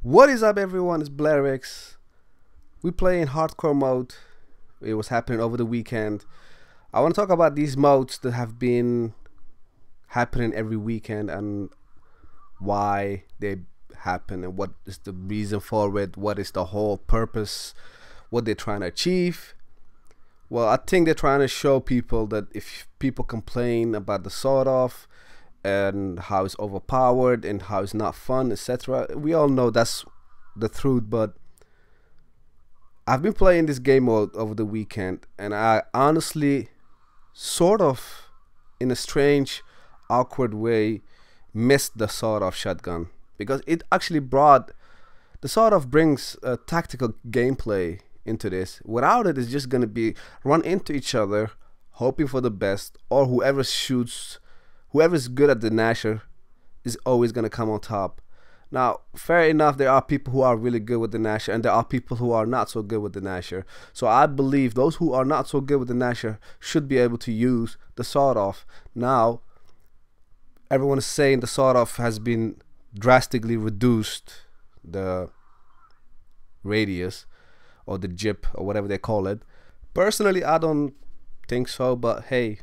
What is up, everyone? It's Blairix. We play in hardcore mode. It was happening over the weekend. I want to talk about these modes that have been happening every weekend and why they happen and what is the reason for it, what is the whole purpose, what they're trying to achieve. Well, I think they're trying to show people that if people complain about the sort of and how it's overpowered and how it's not fun, etc., we all know that's the truth. But I've been playing this game mode over the weekend, and I honestly sort of, in a strange, awkward way, missed the sort of shotgun, because it actually brought the sort of brings tactical gameplay into this. Without it, it's just gonna be run into each other, hoping for the best, or whoever's good at the Gnasher is always gonna come on top. Now, fair enough, there are people who are really good with the Gnasher, and there are people who are not so good with the Gnasher. So I believe those who are not so good with the Gnasher should be able to use the sawed-off. Now, everyone is saying the sawed-off has been drastically reduced, the radius or the jip or whatever they call it. Personally, I don't think so, but hey,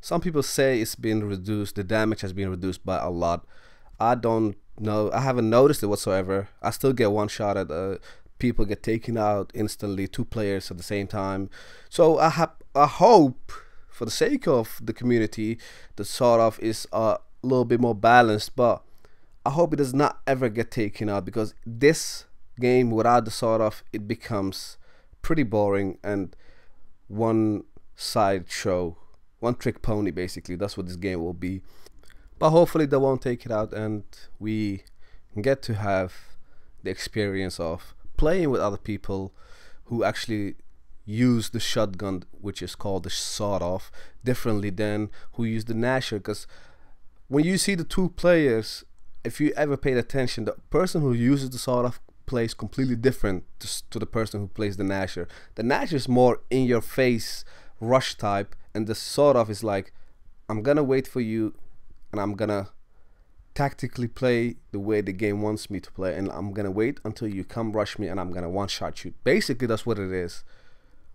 some people say it's been reduced, the damage has been reduced by a lot. I don't know, I haven't noticed it whatsoever. I still get one shot at people get taken out instantly, two players at the same time. So I hope, for the sake of the community, the sort of is a little bit more balanced, but I hope it does not ever get taken out, because this game without the sort of, it becomes pretty boring and one side show, one trick pony. Basically, that's what this game will be. But hopefully they won't take it out and we get to have the experience of playing with other people who actually use the shotgun, which is called the sawed-off, differently than who use the Gnasher. Because when you see the two players, if you ever paid attention, the person who uses the sawed-off plays completely different to the person who plays the Gnasher. The Gnasher is more in your face rush type, and the sawed-off is like, I'm gonna wait for you and I'm gonna tactically play the way the game wants me to play, and I'm gonna wait until you come rush me and I'm gonna one-shot you. Basically, that's what it is.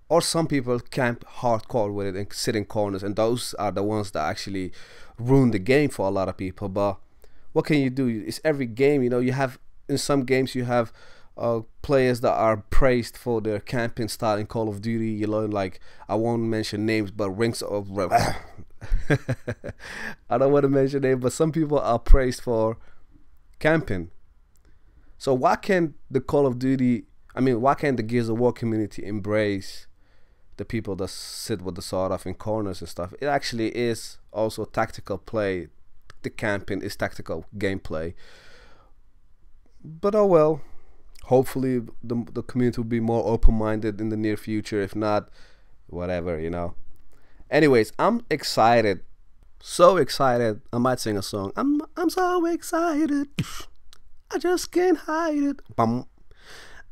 Or some people camp hardcore with it and sit in corners, and those are the ones that actually ruin the game for a lot of people. But what can you do? It's every game, you know. You have, in some games, you have players that are praised for their camping style in Call of Duty. You know, like, I won't mention names, but Rings of I don't want to mention names, but some people are praised for camping. So why can't the Call of Duty, why can't the Gears of War community embrace the people that sit with the sword off in corners and stuff? It actually is also tactical play. The camping is tactical gameplay. But oh well, hopefully the community will be more open-minded in the near future. If not, whatever, you know. Anyways, I'm excited, so excited. I might sing a song. I'm so excited, I just can't hide it. Bum.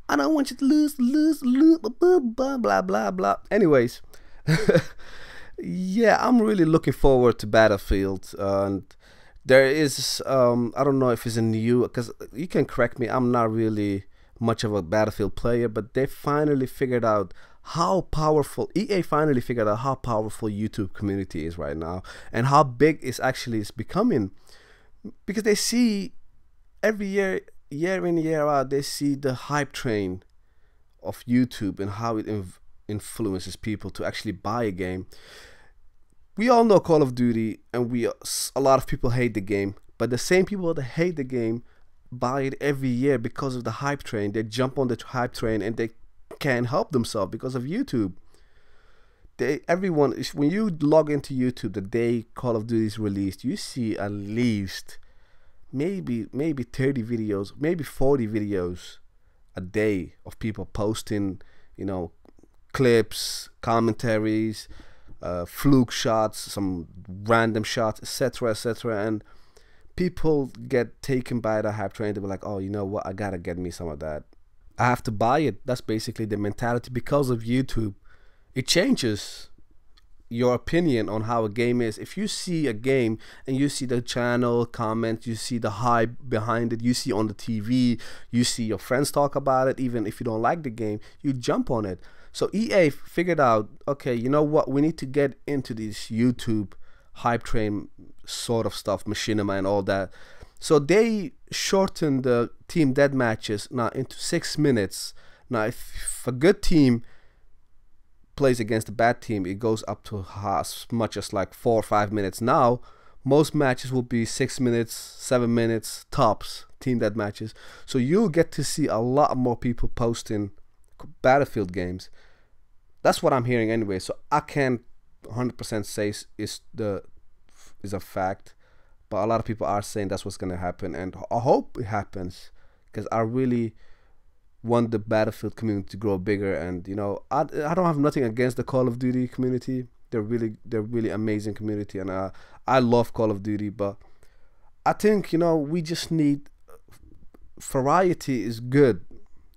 I don't want you to lose, blah blah blah blah. Anyways, yeah, I'm really looking forward to Battlefield, and there is I don't know if it's a new, because you can correct me, I'm not really much of a Battlefield player, but they finally figured out how powerful, EA finally figured out how powerful YouTube community is right now, and how big it's actually becoming, because they see every year in year out, they see the hype train of YouTube and how it influences people to actually buy a game. We all know Call of Duty, and a lot of people hate the game, but the same people that hate the game buy it every year because of the hype train. They jump on the hype train and they can't help themselves because of YouTube. Everyone, when you log into YouTube the day Call of Duty is released, you see at least maybe 30 videos, maybe 40 videos a day of people posting, you know, clips, commentaries, fluke shots, some random shots, etc., etc. And people get taken by the hype train. They were like, oh, you know what, I gotta get me some of that, I have to buy it. That's basically the mentality because of YouTube. It changes. your opinion on how a game is. If you see a game and you see the channel comments, you see the hype behind it, you see on the TV, you see your friends talk about it, even if you don't like the game, you jump on it. So EA figured out, okay, you know what, we need to get into this YouTube hype train sort of stuff, machinima and all that. So they shortened the team deathmatches now into 6 minutes. Now if a good team plays against a bad team, it goes up to as much as like 4 or 5 minutes. Now most matches will be 6 minutes, 7 minutes tops, team death matches. So you'll get to see a lot more people posting Battlefield games. That's what I'm hearing anyway, so I can't 100% say is a fact, but a lot of people are saying that's what's gonna happen, and I hope it happens, because I really want the Battlefield community to grow bigger. And you know, I don't have nothing against the Call of Duty community. They're really amazing community, and I love Call of Duty. But I think, you know, we just need variety. Is good.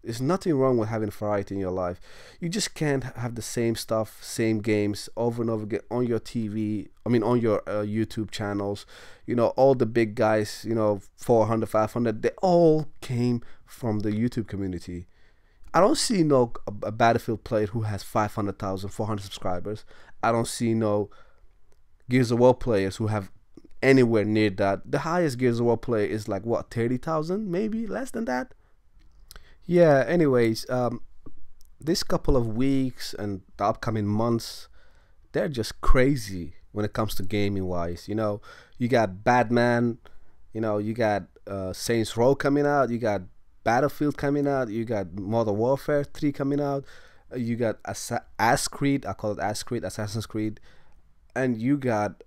There's nothing wrong with having variety in your life. You just can't have the same stuff, same games over and over again on your TV. I mean, on your YouTube channels. You know, all the big guys, you know, 400, 500, they all came from the YouTube community. I don't see a Battlefield player who has 500,000, 400 subscribers. I don't see no Gears of War players who have anywhere near that. The highest Gears of War player is like, what, 30,000, maybe less than that. Yeah, anyways, this couple of weeks and the upcoming months, they're just crazy when it comes to gaming wise. You know, you got Batman, you know, you got Saints Row coming out, you got Battlefield coming out, you got Modern Warfare 3 coming out, you got Assassin's Creed, I call it Assassin's Creed, and you got,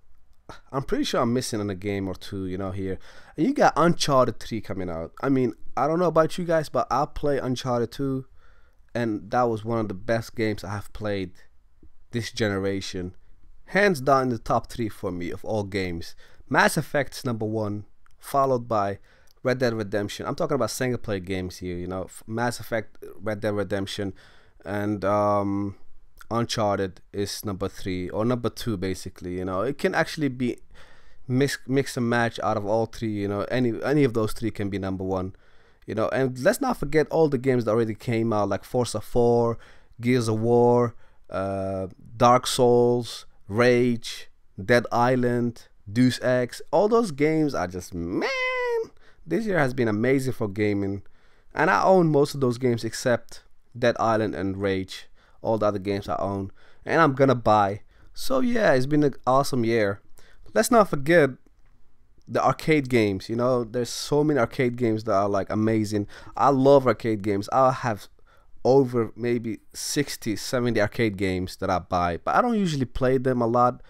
I'm pretty sure I'm missing on a game or two, you know, here. And you got Uncharted 3 coming out. I mean, I don't know about you guys, but I play Uncharted 2, and that was one of the best games I have played this generation. Hands down in the top 3 for me of all games. Mass Effect's #1, followed by Red Dead Redemption. I'm talking about single player games here, you know. Mass Effect, Red Dead Redemption, and Uncharted is #3 or #2 basically. You know, it can actually be mix and match out of all 3. You know, any of those 3 can be #1. You know, and let's not forget all the games that already came out, like Forza 4, Gears of War, Dark Souls, Rage, Dead Island, Deus Ex. All those games are just, man, this year has been amazing for gaming, and I own most of those games except Dead Island and Rage. All the other games I own, and I'm gonna buy. So yeah, it's been an awesome year. Let's not forget the arcade games. You know, there's so many arcade games that are like amazing. I love arcade games. I have over maybe 60, 70 arcade games that I buy, but I don't usually play them a lot,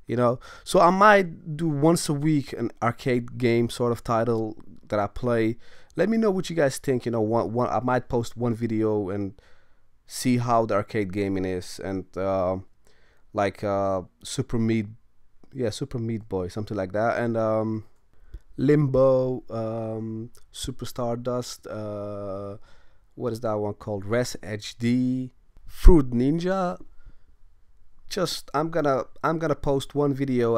you know. So I might do once a week an arcade game sort of title that I play. Let me know what you guys think. You know, I might post one video and see how the arcade gaming is, and like Super Meat Boy, something like that, and Limbo, Super Stardust, what is that one called, Res HD, Fruit Ninja. Just I'm gonna post one video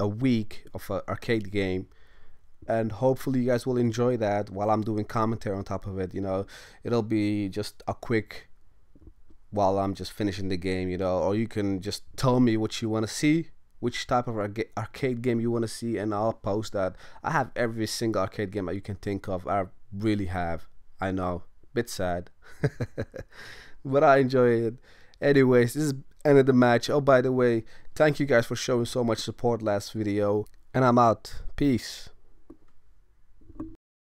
a week of an arcade game, and hopefully you guys will enjoy that while I'm doing commentary on top of it. You know, it'll be just a quick while I'm just finishing the game, you know, or you can just tell me what you want to see, which type of arcade game you want to see, and I'll post that. I have every single arcade game that you can think of. I really have. I know, bit sad, but I enjoy it. Anyways, this is end of the match. Oh, by the way, thank you guys for showing so much support last video, and I'm out. Peace.